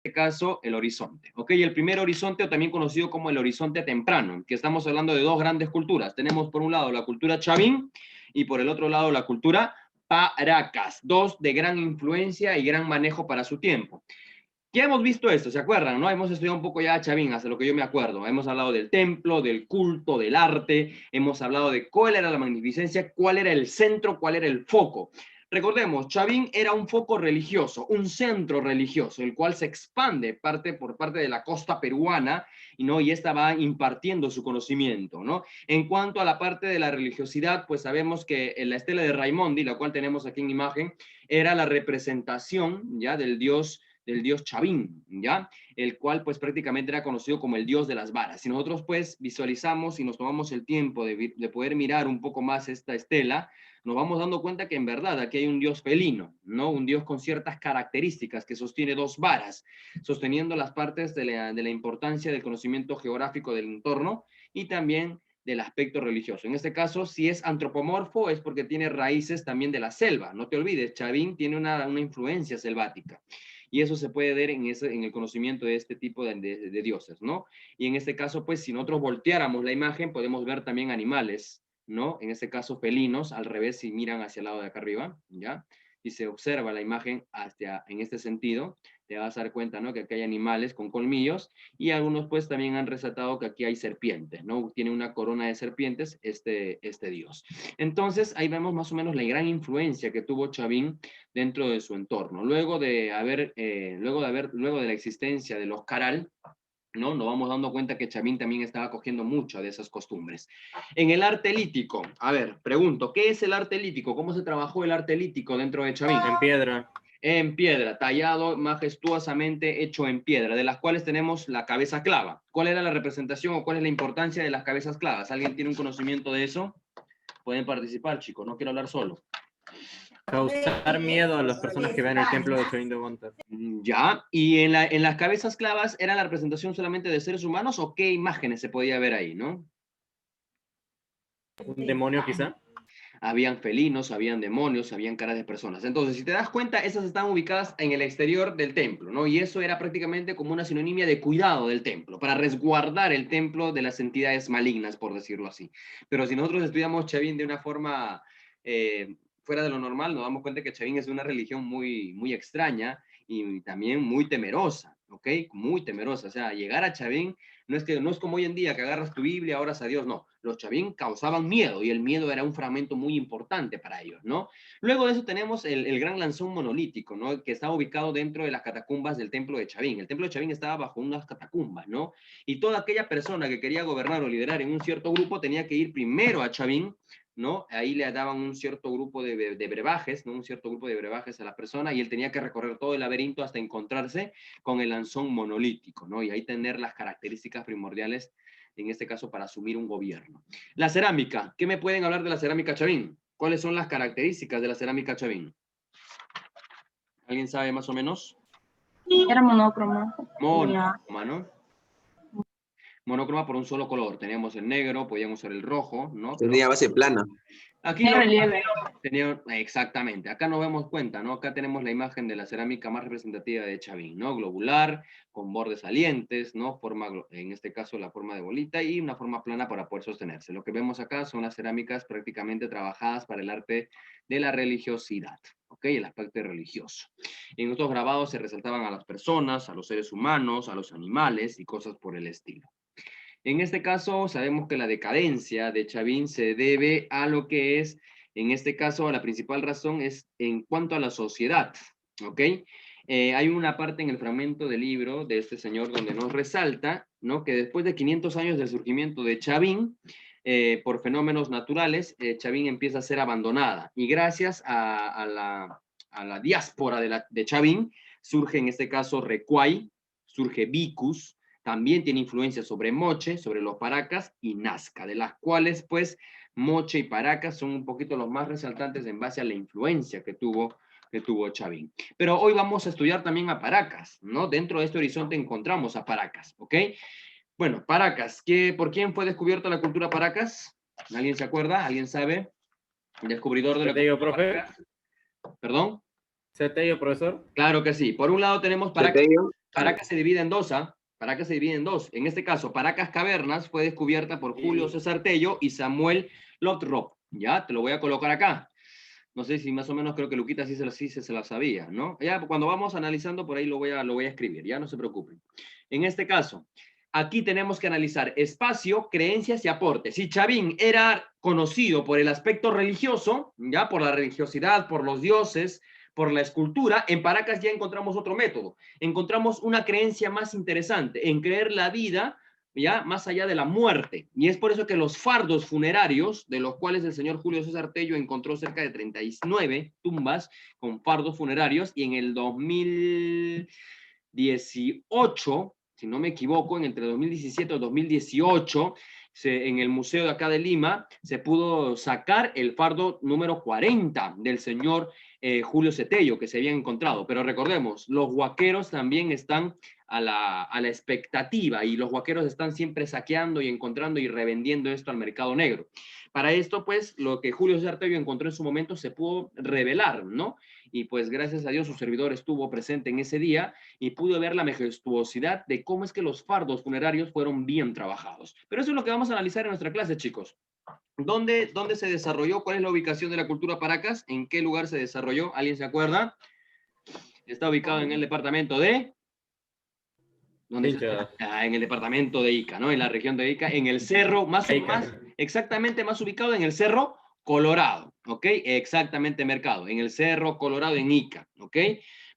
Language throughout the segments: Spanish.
este caso el horizonte, ¿ok? El primer horizonte, o también conocido como el horizonte temprano, que estamos hablando de dos grandes culturas. Tenemos por un lado la cultura Chavín y por el otro lado la cultura Paracas, dos de gran influencia y gran manejo para su tiempo. Ya hemos visto esto, ¿se acuerdan? ¿No? Hemos estudiado un poco ya a Chavín, hasta lo que yo me acuerdo. Hemos hablado del templo, del culto, del arte, hemos hablado de cuál era la magnificencia, cuál era el centro, cuál era el foco. Recordemos, Chavín era un foco religioso, un centro religioso, el cual se expande por parte de la costa peruana, ¿no? Y esta va impartiendo su conocimiento, ¿no? En cuanto a la parte de la religiosidad, pues sabemos que la estela de Raimondi, la cual tenemos aquí en imagen, era la representación ya del dios Chavín, ¿ya? El cual pues prácticamente era conocido como el dios de las varas. Si nosotros pues visualizamos y nos tomamos el tiempo de poder mirar un poco más esta estela, nos vamos dando cuenta que en verdad aquí hay un dios felino, ¿no? Un dios con ciertas características que sostiene dos varas, sosteniendo las partes de la importancia del conocimiento geográfico del entorno y también del aspecto religioso. En este caso, si es antropomorfo, es porque tiene raíces también de la selva. No te olvides, Chavín tiene una influencia selvática. Y eso se puede ver en el conocimiento de este tipo de dioses, ¿no? Y en este caso, pues, si nosotros volteáramos la imagen, podemos ver también animales, ¿no? En este caso, felinos, al revés, si miran hacia el lado de acá arriba, ¿ya? Y se observa la imagen en este sentido, te vas a dar cuenta, ¿no? Que aquí hay animales con colmillos y algunos, pues, también han resaltado que aquí hay serpientes, ¿no? Tiene una corona de serpientes este dios. Entonces, ahí vemos más o menos la gran influencia que tuvo Chavín dentro de su entorno. Luego de la existencia de los Caral, ¿no? Nos vamos dando cuenta que Chavín también estaba cogiendo mucho de esas costumbres. En el arte lítico, a ver, pregunto, ¿qué es el arte lítico? ¿Cómo se trabajó el arte lítico dentro de Chavín? En piedra. En piedra, tallado majestuosamente, hecho en piedra, de las cuales tenemos la cabeza clava. ¿Cuál era la representación o cuál es la importancia de las cabezas clavas? ¿Alguien tiene un conocimiento de eso? Pueden participar, chicos, no quiero hablar solo. Causar miedo a las personas que vean el templo de Chavín de Huántar. Ya, y en las cabezas clavas, ¿era la representación solamente de seres humanos o qué imágenes se podía ver ahí, no? Un demonio quizá. Habían felinos, habían demonios, habían caras de personas. Entonces, si te das cuenta, esas están ubicadas en el exterior del templo, ¿no? Y eso era prácticamente como una sinonimia de cuidado del templo, para resguardar el templo de las entidades malignas, por decirlo así. Pero si nosotros estudiamos Chavín de una forma fuera de lo normal, nos damos cuenta que Chavín es una religión muy, muy extraña y también muy temerosa, ¿ok? Muy temerosa. O sea, llegar a Chavín no es como hoy en día que agarras tu Biblia, oras a Dios, no. Los Chavín causaban miedo y el miedo era un fragmento muy importante para ellos, ¿no? Luego de eso tenemos el gran lanzón monolítico, ¿no? Que está ubicado dentro de las catacumbas del templo de Chavín. El templo de Chavín estaba bajo unas catacumbas, ¿no? Y toda aquella persona que quería gobernar o liderar en un cierto grupo tenía que ir primero a Chavín, ¿no? Ahí le daban un cierto grupo de brebajes, ¿no? Un cierto grupo de brebajes a la persona y él tenía que recorrer todo el laberinto hasta encontrarse con el lanzón monolítico, ¿no? Y ahí tener las características primordiales, en este caso, para asumir un gobierno. La cerámica, ¿qué me pueden hablar de la cerámica Chavín? ¿Cuáles son las características de la cerámica Chavín? ¿Alguien sabe más o menos? Era monócromo. Monócroma, ¿no? Monócroma por un solo color. Teníamos el negro, podíamos usar el rojo, ¿no? Pero Tenía base plana. aquí De no relieve. tenía, exactamente, acá nos vemos cuenta, ¿no? Acá tenemos la imagen de la cerámica más representativa de Chavín, ¿no? Globular, con bordes salientes, ¿no? En este caso la forma de bolita y una forma plana para poder sostenerse. Lo que vemos acá son las cerámicas prácticamente trabajadas para el arte de la religiosidad, ¿ok? El aspecto religioso. En estos grabados se resaltaban a las personas, a los seres humanos, a los animales y cosas por el estilo. En este caso, sabemos que la decadencia de Chavín se debe a lo que es, en este caso, la principal razón es en cuanto a la sociedad, ¿ok? Hay una parte en el fragmento del libro de este señor donde nos resalta, ¿no? Que después de 500 años del surgimiento de Chavín, por fenómenos naturales, Chavín empieza a ser abandonada y gracias a la diáspora de Chavín surge en este caso Recuay, surge Vicus, también tiene influencia sobre Moche, sobre los Paracas y Nazca, de las cuales pues Moche y Paracas son un poquito los más resaltantes en base a la influencia que tuvo Chavín. Pero hoy vamos a estudiar también a Paracas, ¿no? Dentro de este horizonte encontramos a Paracas, ¿ok? Bueno, Paracas, ¿por quién fue descubierta la cultura Paracas? ¿Alguien se acuerda? ¿Alguien sabe? El descubridor de la ¿Setello, cultura profe? Paracas. ¿Perdón? ¿Setello, profesor? Claro que sí. Por un lado tenemos Paracas. Tetello. Paracas se divide en dos, ¿ah? Paracas se divide en dos. En este caso, Paracas Cavernas fue descubierta por Julio César Tello y Samuel Lothrop. Ya, te lo voy a colocar acá. No sé si más o menos creo que Luquita sí se la sabía, ¿no? Ya cuando vamos analizando por ahí lo voy a escribir, ya no se preocupen. En este caso, aquí tenemos que analizar espacio, creencias y aportes. Si Chavín era conocido por el aspecto religioso, ya por la religiosidad, por los dioses, por la escultura, en Paracas ya encontramos otro método. Encontramos una creencia más interesante, en creer la vida ya más allá de la muerte. Y es por eso que los fardos funerarios, de los cuales el señor Julio César Tello encontró cerca de 39 tumbas con fardos funerarios, y en el 2018, si no me equivoco, entre 2017 o 2018, en el museo de acá de Lima, se pudo sacar el fardo número 40 del señor Julio Cetello, que se habían encontrado. Pero recordemos, los huaqueros también están a la expectativa, y los huaqueros están siempre saqueando y encontrando y revendiendo esto al mercado negro. Para esto, pues, lo que Julio César Tello encontró en su momento se pudo revelar, ¿no? Y pues gracias a Dios su servidor estuvo presente en ese día y pudo ver la majestuosidad de cómo es que los fardos funerarios fueron bien trabajados. Pero eso es lo que vamos a analizar en nuestra clase, chicos. ¿Dónde se desarrolló? ¿Cuál es la ubicación de la cultura Paracas? ¿En qué lugar se desarrolló? ¿Alguien se acuerda? Está ubicado en el departamento de... ¿Dónde está? En el departamento de Ica, ¿no? En la región de Ica, en el cerro, más exactamente más ubicado en el Cerro Colorado, ¿ok? Exactamente, Mercado, en el Cerro Colorado, en Ica, ¿ok?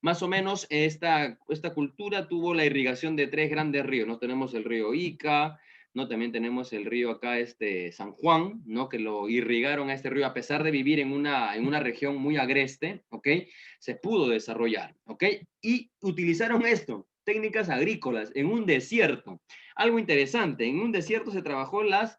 Más o menos esta cultura tuvo la irrigación de tres grandes ríos, ¿no? Tenemos el río Ica, ¿no? También tenemos el río acá, San Juan, ¿no? Que lo irrigaron a este río, a pesar de vivir en una región muy agreste, ¿ok? Se pudo desarrollar, ¿ok? Y utilizaron esto, técnicas agrícolas, en un desierto. Algo interesante, en un desierto se trabajó las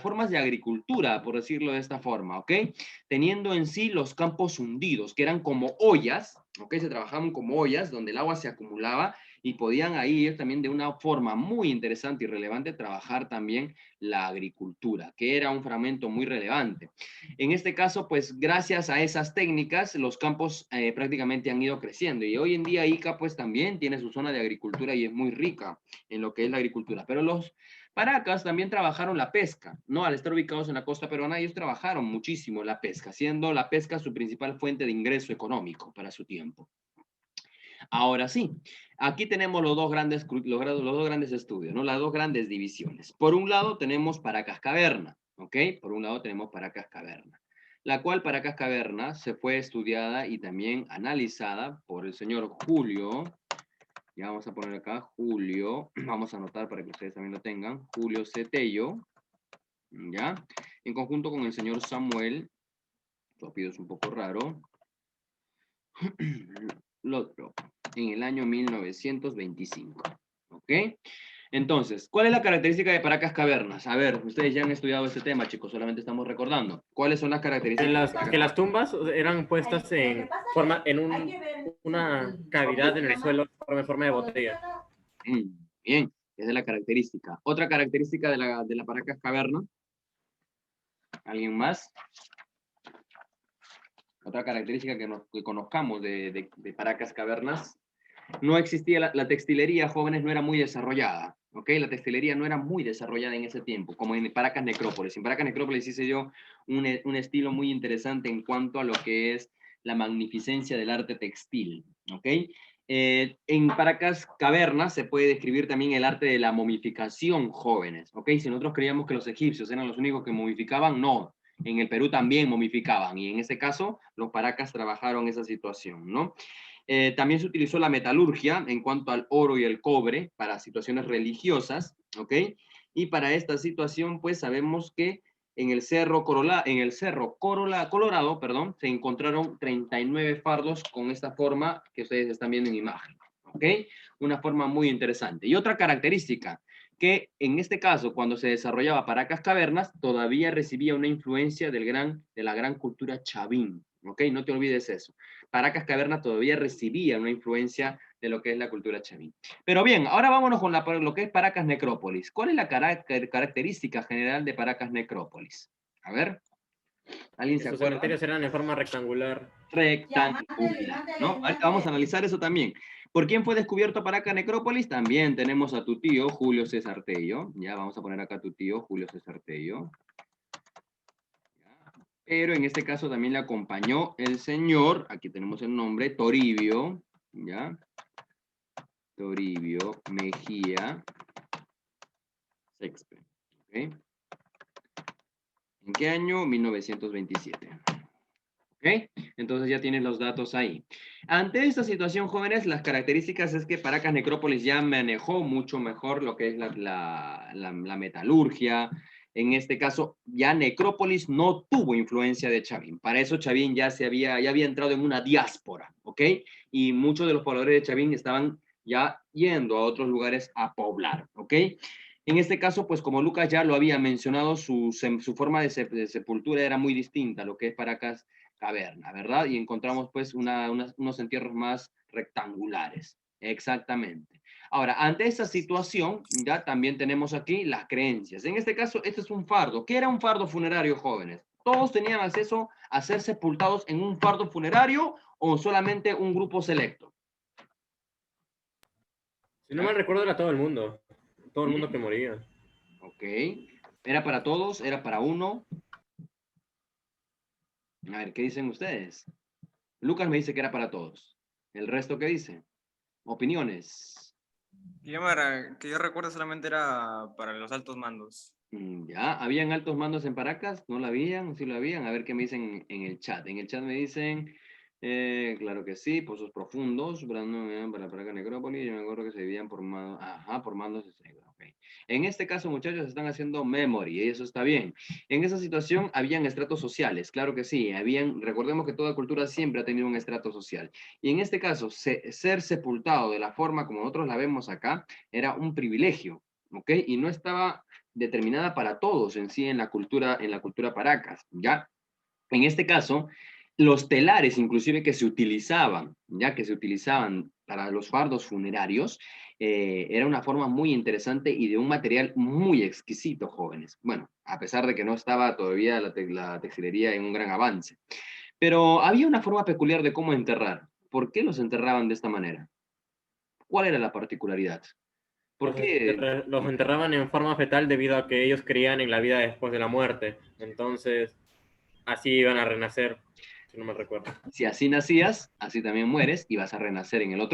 formas de agricultura, por decirlo de esta forma, ¿ok? Teniendo en sí los campos hundidos, que eran como ollas, ¿ok? Se trabajaban como ollas donde el agua se acumulaba y podían ahí ir también de una forma muy interesante y relevante trabajar también la agricultura, que era un fragmento muy relevante. En este caso, pues gracias a esas técnicas, los campos prácticamente han ido creciendo, y hoy en día Ica pues también tiene su zona de agricultura y es muy rica en lo que es la agricultura, pero los Paracas también trabajaron la pesca, ¿no? Al estar ubicados en la costa peruana, ellos trabajaron muchísimo la pesca, siendo la pesca su principal fuente de ingreso económico para su tiempo. Ahora sí, aquí tenemos los dos grandes estudios, ¿no? Las dos grandes divisiones. Por un lado tenemos Paracas Caverna, ¿ok? Por un lado tenemos Paracas Caverna, la cual Paracas Caverna se fue estudiada y también analizada por el señor Julio. Ya vamos a poner acá Julio, vamos a anotar para que ustedes también lo tengan, Julio Cetello, ¿ya? En conjunto con el señor Samuel, su apellido es un poco raro, Lothrop, en el año 1925, ¿ok? Entonces, ¿cuál es la característica de Paracas Cavernas? A ver, ustedes ya han estudiado este tema, chicos, solamente estamos recordando. ¿Cuáles son las características? Que las tumbas eran puestas en una cavidad en el suelo en forma de botella. Bien, esa es la característica. Otra característica de la Paracas Caverna. ¿Alguien más? Otra característica que conozcamos de Paracas Cavernas. No existía la textilería, jóvenes, no era muy desarrollada, ¿ok? La textilería no era muy desarrollada en ese tiempo, como en Paracas Necrópolis. En Paracas Necrópolis hice yo un estilo muy interesante en cuanto a lo que es la magnificencia del arte textil, ¿ok? En Paracas Cavernas se puede describir también el arte de la momificación, jóvenes, ¿ok? Si nosotros creíamos que los egipcios eran los únicos que momificaban, no. En el Perú también momificaban, y en ese caso los Paracas trabajaron esa situación, ¿no? También se utilizó la metalurgia en cuanto al oro y el cobre para situaciones religiosas, ¿ok? Y para esta situación, pues sabemos que en el Cerro Colorado, perdón, se encontraron 39 fardos con esta forma que ustedes están viendo en imagen, ¿ok? Una forma muy interesante. Y otra característica, que en este caso, cuando se desarrollaba Paracas Cavernas, todavía recibía una influencia de la gran cultura chavín, ¿ok? No te olvides eso. Paracas Caverna todavía recibía una influencia de lo que es la cultura chavín. Pero bien, ahora vámonos con lo que es Paracas Necrópolis. ¿Cuál es la característica general de Paracas Necrópolis? A ver, ¿alguien se Sus acuerda? cementerios eran en forma rectangular. Rectangular, ¿no? Ahorita vamos a analizar eso también. ¿Por quién fue descubierto Paracas Necrópolis? También tenemos a tu tío, Julio César Tello. Ya, vamos a poner acá a tu tío, Julio César Tello. Pero en este caso también le acompañó el señor, aquí tenemos el nombre, Toribio, ¿ya? Toribio Mejía Sexpe, ¿ok? ¿En qué año? 1927. ¿Ok? Entonces ya tienes los datos ahí. Ante esta situación, jóvenes, las características es que Paracas Necrópolis ya manejó mucho mejor lo que es la metalurgia. En este caso, ya Necrópolis no tuvo influencia de Chavín. Para eso Chavín ya había entrado en una diáspora, ¿ok? Y muchos de los pobladores de Chavín estaban ya yendo a otros lugares a poblar, ¿ok? En este caso, pues como Lucas ya lo había mencionado, su forma de sepultura era muy distinta a lo que es Paracas Caverna, ¿verdad? Y encontramos pues unos entierros más rectangulares, exactamente. Ahora, ante esta situación, ya también tenemos aquí las creencias. En este caso, este es un fardo. ¿Qué era un fardo funerario, jóvenes? ¿Todos tenían acceso a ser sepultados en un fardo funerario o solamente un grupo selecto? Si no mal recuerdo, era todo el mundo que moría. Ok. ¿Era para todos? ¿Era para uno? A ver, ¿qué dicen ustedes? Lucas me dice que era para todos. ¿El resto qué dice? Opiniones. Que yo recuerdo solamente era para los altos mandos. Ya, ¿habían altos mandos en Paracas? ¿No lo habían? ¿Sí lo habían? A ver qué me dicen en el chat. En el chat me dicen, claro que sí, pozos profundos, para Paracas Necrópolis, yo me acuerdo que se dividían por mandos, ajá, por mandos, ok. En este caso, muchachos, están haciendo memory, y eso está bien. En esa situación, habían estratos sociales, claro que sí, recordemos que toda cultura siempre ha tenido un estrato social. Y en este caso, ser sepultado de la forma como nosotros la vemos acá, era un privilegio, ¿ok? Y no estaba determinada para todos en sí en la cultura Paracas, ¿ya? En este caso, los telares inclusive que se utilizaban, ya que se utilizaban para los fardos funerarios, era una forma muy interesante y de un material muy exquisito, jóvenes. Bueno, a pesar de que no estaba todavía la textilería en un gran avance. Pero había una forma peculiar de cómo enterrar. ¿Por qué los enterraban de esta manera? ¿Cuál era la particularidad? ¿Por qué? Los enterraban en forma fetal debido a que ellos creían en la vida después de la muerte. Entonces, así iban a renacer, si no me recuerdo. Si así nacías, así también mueres y vas a renacer en la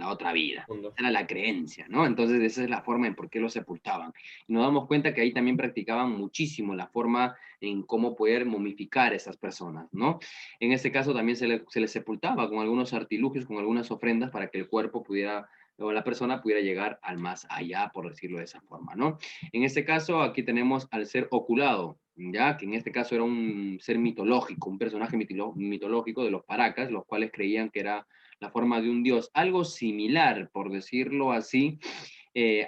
otra vida. Mundo. Esa era la creencia, ¿no? Entonces esa es la forma en por qué lo sepultaban. Y nos damos cuenta que ahí también practicaban muchísimo la forma en cómo poder momificar a esas personas, ¿no? En este caso también se les sepultaba con algunos artilugios, con algunas ofrendas para que el cuerpo pudiera o la persona pudiera llegar al más allá, por decirlo de esa forma, ¿no? En este caso, aquí tenemos al ser oculado, ya que en este caso era un ser mitológico, un personaje mitológico de los Paracas, los cuales creían que era la forma de un dios, algo similar, por decirlo así,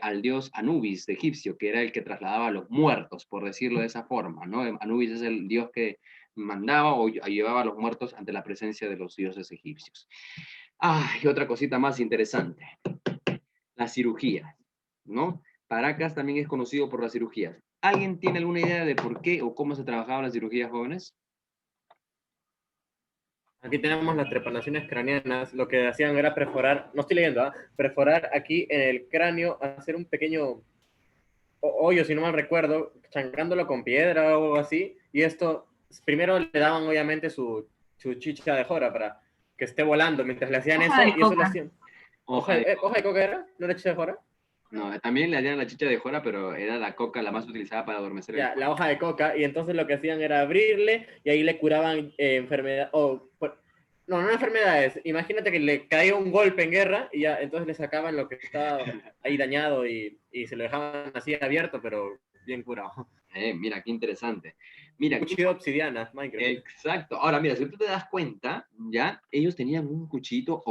al dios Anubis de egipcio, que era el que trasladaba a los muertos, por decirlo de esa forma, ¿no? Anubis es el dios que mandaba o llevaba a los muertos ante la presencia de los dioses egipcios. Ah, y otra cosita más interesante, la cirugía, ¿no? Paracas también es conocido por las cirugías. ¿Alguien tiene alguna idea de por qué o cómo se trabajaban las cirugías, jóvenes? Aquí tenemos las trepanaciones craneanas. Lo que hacían era perforar, no estoy leyendo, ¿eh? Perforar aquí en el cráneo, hacer un pequeño hoyo, si no mal recuerdo, chancándolo con piedra o algo así. Y esto, primero le daban obviamente su chicha de jora para que esté volando mientras le hacían Hoja eso. de Y eso lo coca. hacían. Hoja de ¿Hoja de coca era? ¿No era chicha de jora? No, también le hacían la chicha de jora, pero era la coca la más utilizada para adormecer el Ya, la cuerpo. hoja de coca. Y entonces lo que hacían era abrirle y ahí le curaban enfermedades. No, no enfermedades. Imagínate que le caía un golpe en guerra y ya entonces le sacaban lo que estaba ahí dañado y se lo dejaban así abierto, pero bien curado. Mira, qué interesante. Mira, qué Cuchillo de obsidiana, Minecraft. exacto. Ahora, mira, si tú te das cuenta, ya, ellos tenían un cuchillito,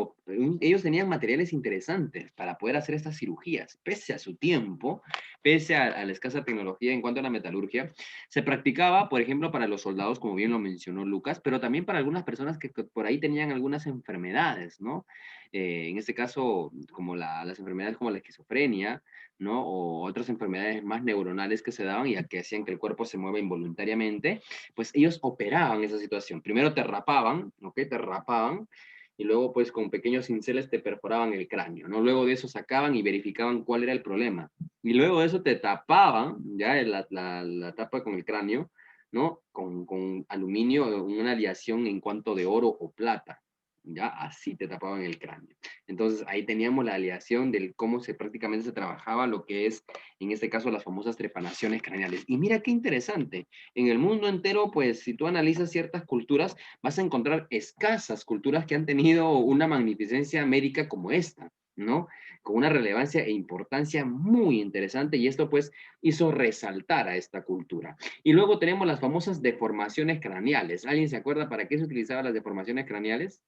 ellos tenían materiales interesantes para poder hacer estas cirugías. Pese a su tiempo, pese a la escasa tecnología en cuanto a la metalurgia, se practicaba, por ejemplo, para los soldados, como bien lo mencionó Lucas, pero también para algunas personas que por ahí tenían algunas enfermedades, ¿no? En este caso, como las enfermedades como la esquizofrenia, ¿no? O otras enfermedades más neuronales que se daban y a que hacían que el cuerpo se mueva involuntariamente, pues ellos operaban esa situación. Primero te rapaban, ¿ok? Te rapaban y luego pues con pequeños cinceles te perforaban el cráneo, ¿no? Luego de eso sacaban y verificaban cuál era el problema. Y luego de eso te tapaban, ya la tapa con el cráneo, ¿no? Con aluminio, una aleación en cuanto de oro o plata. Ya así te tapaban el cráneo. Entonces ahí teníamos la aleación del cómo prácticamente se trabajaba lo que es, en este caso, las famosas trepanaciones craneales. Y mira qué interesante, en el mundo entero, pues si tú analizas ciertas culturas, vas a encontrar escasas culturas que han tenido una magnificencia médica como esta, ¿no? Con una relevancia e importancia muy interesante, y esto pues hizo resaltar a esta cultura. Y luego tenemos las famosas deformaciones craneales. ¿Alguien se acuerda para qué se utilizaban las deformaciones craneales?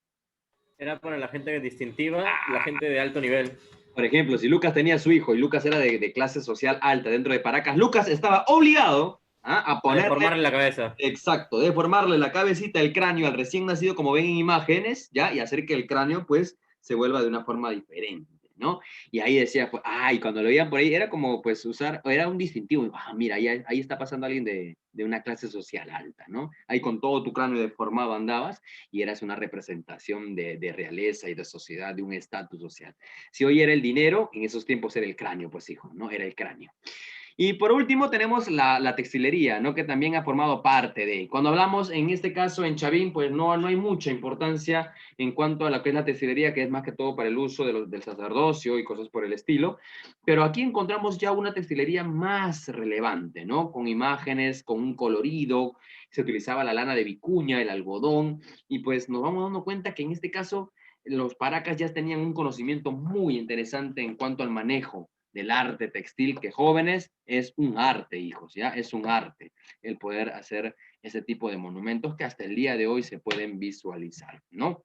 Era para la gente distintiva, la gente de alto nivel. Por ejemplo, si Lucas tenía a su hijo y Lucas era de clase social alta dentro de Paracas, Lucas estaba obligado a A ponerle, deformarle la cabeza. exacto, deformarle la cabecita, el cráneo al recién nacido, como ven en imágenes, ¿ya? Y hacer que el cráneo, pues, se vuelva de una forma diferente, ¿no? Y ahí decía, pues, ay, cuando lo veían por ahí, era como, pues, era un distintivo. Ah, mira, ahí está pasando alguien de una clase social alta, ¿no? Ahí con todo tu cráneo deformado andabas y eras una representación de realeza y de sociedad, de un estatus social. Si hoy era el dinero, en esos tiempos era el cráneo, pues, hijo, ¿no? Era el cráneo. Y por último tenemos la textilería, ¿no? Que también ha formado parte de. Cuando hablamos, en este caso, en Chavín, pues no hay mucha importancia en cuanto a lo que es la textilería, que es más que todo para el uso del sacerdocio y cosas por el estilo. Pero aquí encontramos ya una textilería más relevante, ¿no? Con imágenes, con un colorido, se utilizaba la lana de vicuña, el algodón, y pues nos vamos dando cuenta que en este caso los paracas ya tenían un conocimiento muy interesante en cuanto al manejo del arte textil, que jóvenes es un arte, hijos, ¿ya? Es un arte el poder hacer ese tipo de monumentos que hasta el día de hoy se pueden visualizar, ¿no?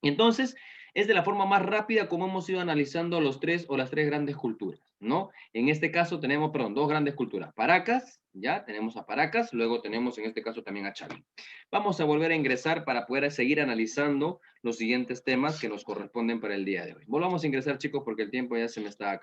Y entonces, es de la forma más rápida como hemos ido analizando las tres grandes culturas, ¿no? En este caso tenemos, perdón, dos grandes culturas. Paracas, ya tenemos a Paracas, luego tenemos en este caso también a Chavín. Vamos a volver a ingresar para poder seguir analizando los siguientes temas que nos corresponden para el día de hoy. Volvamos a ingresar, chicos, porque el tiempo ya se me está acabando.